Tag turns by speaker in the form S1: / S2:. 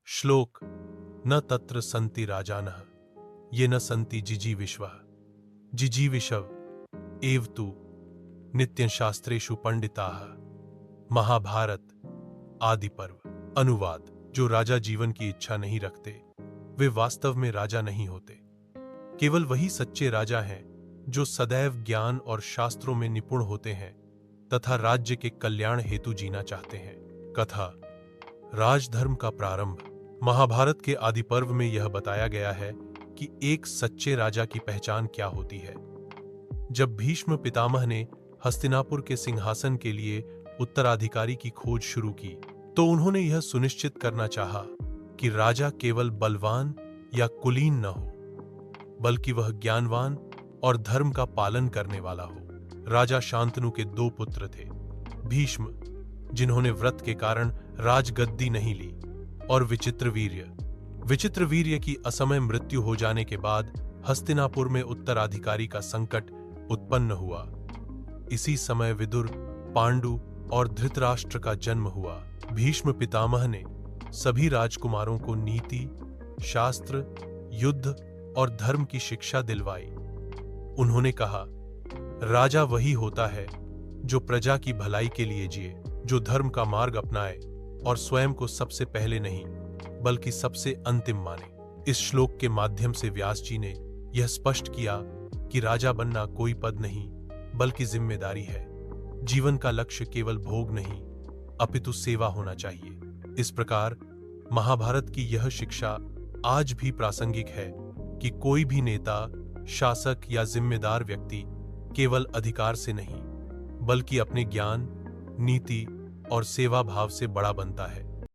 S1: श्लोक न तत्र सन्ति राजानः ये न सन्ति जिजीविषवः जिजीविषव एव तु नित्यं शास्त्रेषु पंडिताः। महाभारत आदि पर्व। अनुवाद। जो राजा जीवन की इच्छा नहीं रखते वे वास्तव में राजा नहीं होते। केवल वही सच्चे राजा हैं जो सदैव ज्ञान और शास्त्रों में निपुण होते हैं तथा राज्य के कल्याण हेतु जीना चाहते हैं। कथा राजधर्म का प्रारंभ। महाभारत के आदि पर्व में यह बताया गया है कि एक सच्चे राजा की पहचान क्या होती है। जब भीष्म पितामह ने हस्तिनापुर के सिंहासन के लिए उत्तराधिकारी की खोज शुरू की तो उन्होंने यह सुनिश्चित करना चाहा कि राजा केवल बलवान या कुलीन न हो बल्कि वह ज्ञानवान और धर्म का पालन करने वाला हो। राजा शांतनु के दो पुत्र थे, भीष्म जिन्होंने व्रत के कारण राजगद्दी नहीं ली और विचित्रवीर्य की असमय मृत्यु हो जाने के बाद हस्तिनापुर में उत्तराधिकारी का संकट उत्पन्न हुआ। इसी समय विदुर, पांडु और धृतराष्ट्र का जन्म हुआ। भीष्म पितामह ने सभी राजकुमारों को नीति, शास्त्र, युद्ध और धर्म की शिक्षा दिलवाई। उन्होंने कहा, राजा वही होता है जो प्रजा की भलाई के लिए जिए, जो धर्म का मार्ग अपनाए और स्वयं को सबसे पहले नहीं बल्कि सबसे अंतिम माने। इस श्लोक के माध्यम से व्यास जी ने यह स्पष्ट किया कि राजा बनना कोई पद नहीं बल्कि जिम्मेदारी है। जीवन का लक्ष्य केवल भोग नहीं अपितु सेवा होना चाहिए। इस प्रकार महाभारत की यह शिक्षा आज भी प्रासंगिक है कि कोई भी नेता, शासक या जिम्मेदार व्यक्ति केवल अधिकार से नहीं बल्कि अपने ज्ञान, नीति और सेवा भाव से बड़ा बनता है।